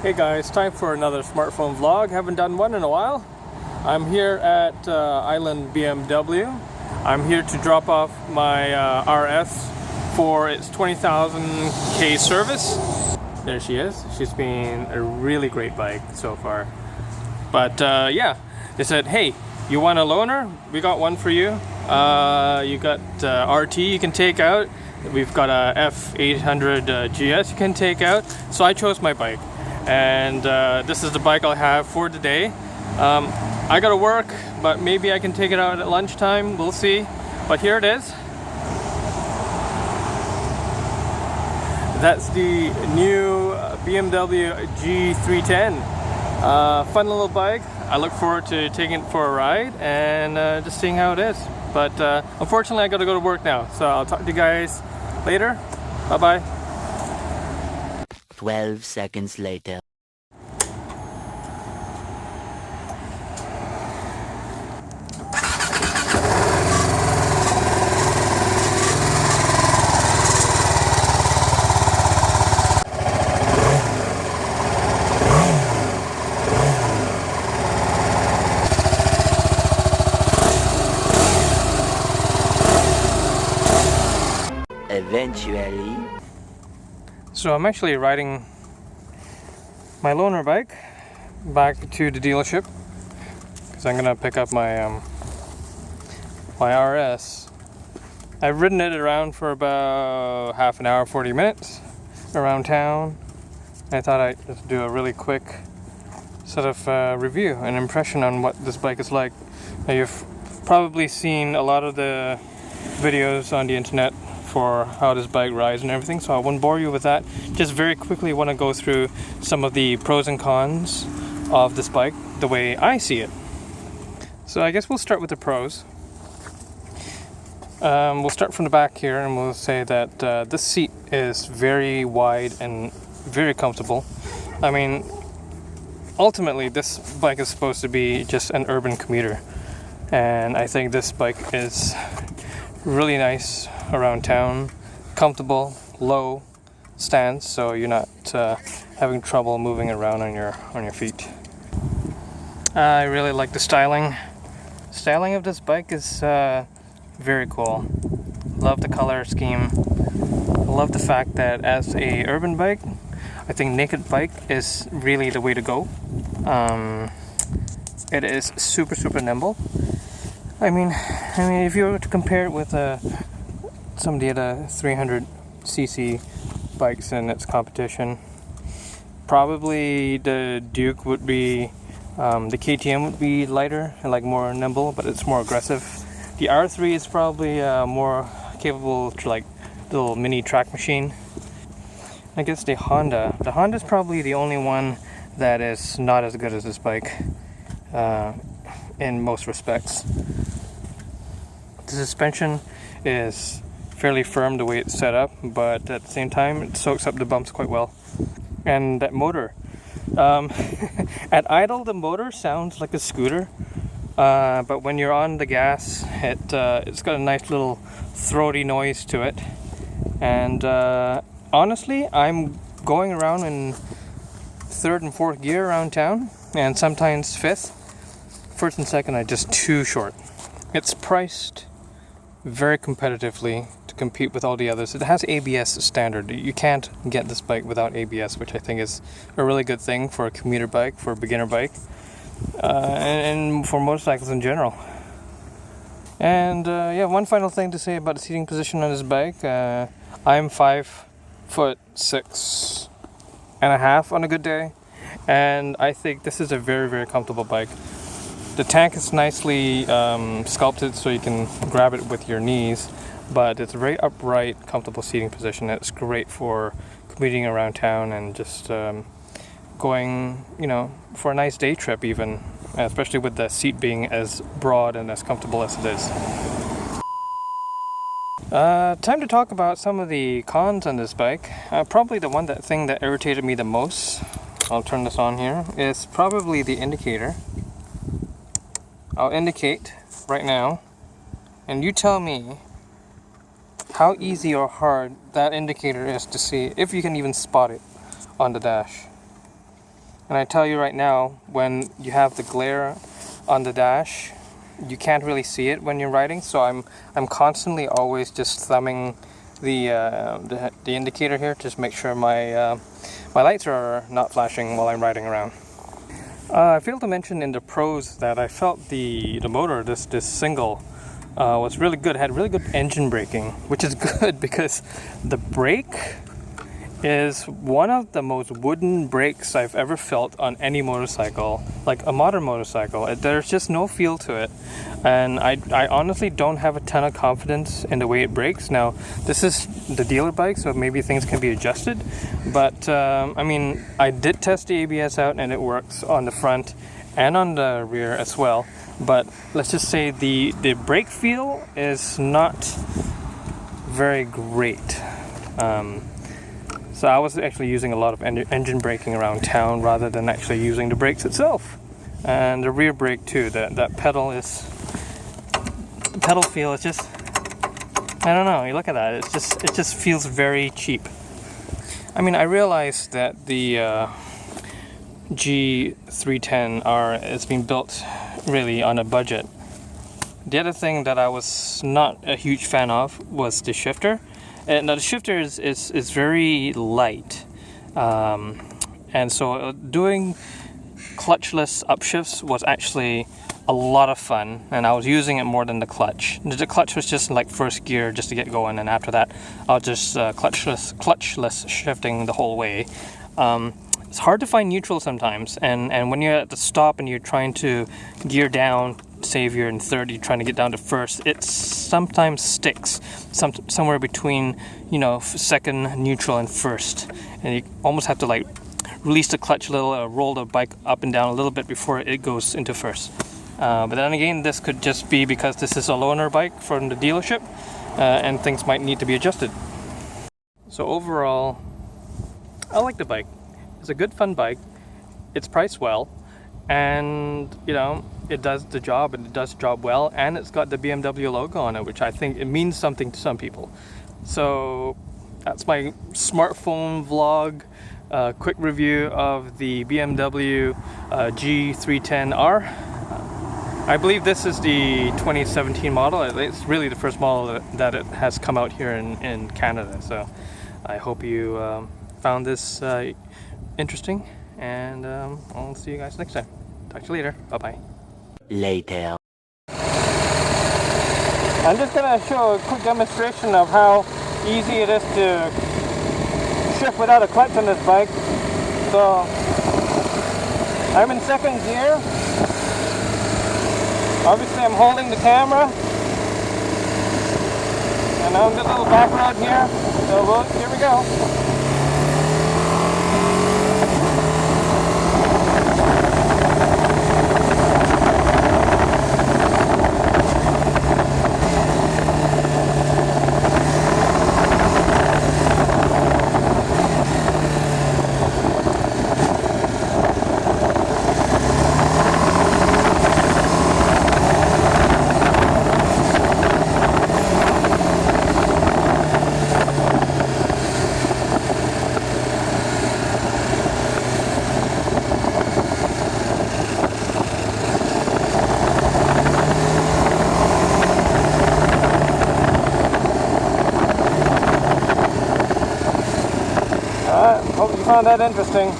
Hey guys, time for another smartphone vlog. Haven't done one in a while. I'm here at Island BMW. I'm here to drop off my RS for its 20,000 K service. There she is. She's been a really great bike so far. But yeah, they said, hey, you want a loaner? We got one for you. You got RT you can take out. We've got a F800 GS you can take out. So I chose my bike. And this is the bike I'll have for today. I gotta work, but maybe I can take it out at lunchtime. We'll see. But here it is. That's the new BMW G310. Fun little bye. I look forward to taking it for a ride and just seeing how it is. But unfortunately I gotta go to work now. So I'll talk to you guys later. Bye bye. 12 seconds later. Eventually. So I'm actually riding my loaner bike back to the dealership because I'm gonna pick up my my RS. I've ridden it around for about half an hour, 40 minutes around town. I thought I'd just do a really quick sort of review, an impression on what this bike is like. Now, you've probably seen a lot of the videos on the internet for how this bike rides and everything, so I won't bore you with that. Just very quickly want to go through some of the pros and cons of this bike the way I see it. So I guess we'll start with the pros. We'll start from the back here and we'll say that this seat is very wide and very comfortable. I mean, ultimately this bike is supposed to be just an urban commuter, and I think this bike is really nice around town, comfortable, low stance, so you're not having trouble moving around on your feet. I really like the styling. Styling of this bike is very cool. Love the color scheme. Love the fact that as a urban bike, I think naked bike is really the way to go. It is super nimble. I mean, if you were to compare it with some of the other 300cc bikes in its competition, probably the Duke would be, the KTM would be lighter and like more nimble, but it's more aggressive. The R3 is probably more capable to like little mini track machine. I guess the Honda is probably the only one that is not as good as this bike in most respects. The suspension is fairly firm the way it's set up, but at the same time it soaks up the bumps quite well. And that motor, at idle the motor sounds like a scooter, but when you're on the gas it's got a nice little throaty noise to it. And honestly, I'm going around in third and fourth gear around town, and sometimes fifth. First and second are just too short. It's priced very competitively to compete with all the others. It has ABS standard. You can't get this bike without ABS, which I think is a really good thing for a commuter bike, for a beginner bike, and for motorcycles in general. And yeah, one final thing to say about the seating position on this bike. I'm 5'6.5" on a good day, and I think this is a very comfortable bike. The tank is nicely sculpted so you can grab it with your knees, but it's a very upright, comfortable seating position. It's great for commuting around town and just going, for a nice day trip even, especially with the seat being as broad and as comfortable as it is. Time to talk about some of the cons on this bike. Probably the thing that irritated me the most, I'll turn this on here, is probably the indicator. I'll indicate right now, and you tell me how easy or hard that indicator is to see, if you can even spot it on the dash. And I tell you right now, when you have the glare on the dash, you can't really see it when you're riding. So I'm constantly always just thumbing the indicator here, just make sure my my lights are not flashing while I'm riding around. I failed to mention in the pros that I felt the motor, this single, was really good. It had really good engine braking, which is good because the brake is one of the most wooden brakes I've ever felt on any motorcycle, like a modern motorcycle. There's just no feel to it, and I honestly don't have a ton of confidence in the way it brakes. Now, this is the dealer bike, so maybe things can be adjusted, but I mean, I did test the ABS out and it works on the front and on the rear as well, but let's just say the brake feel is not very great. So I was actually using a lot of engine braking around town rather than actually using the brakes itself. And the rear brake too, that pedal feel is just, I don't know, you look at that, it just feels very cheap. I mean, I realized that the G310R has been built really on a budget. The other thing that I was not a huge fan of was the shifter. Now the shifter is very light, and so doing clutchless upshifts was actually a lot of fun, and I was using it more than the clutch. The clutch was just like first gear just to get going, and after that I was just clutchless shifting the whole way. It's hard to find neutral sometimes, and when you're at the stop and you're trying to gear down, say if you're in third, you're trying to get down to first, it sometimes sticks somewhere between, you know, second, neutral, and first, and you almost have to like release the clutch a little, roll the bike up and down a little bit before it goes into first. But then again, this could just be because this is a loaner bike from the dealership, and things might need to be adjusted. So overall, I like the bike. It's a good fun bike. It's priced well, and you know, it does the job, and it does the job well, and it's got the BMW logo on it, which I think it means something to some people. So that's my smartphone vlog, quick review of the BMW G310R. I believe this is the 2017 model. It's really the first model that it has come out here in Canada. So I hope you found this interesting, and I'll see you guys next time. Talk to you later. Bye-bye. Later. I'm just going to show a quick demonstration of how easy it is to shift without a clutch on this bike. So I'm in second gear. Obviously I'm holding the camera, and I'm got a little back road here. So here we go. Hope you found that interesting.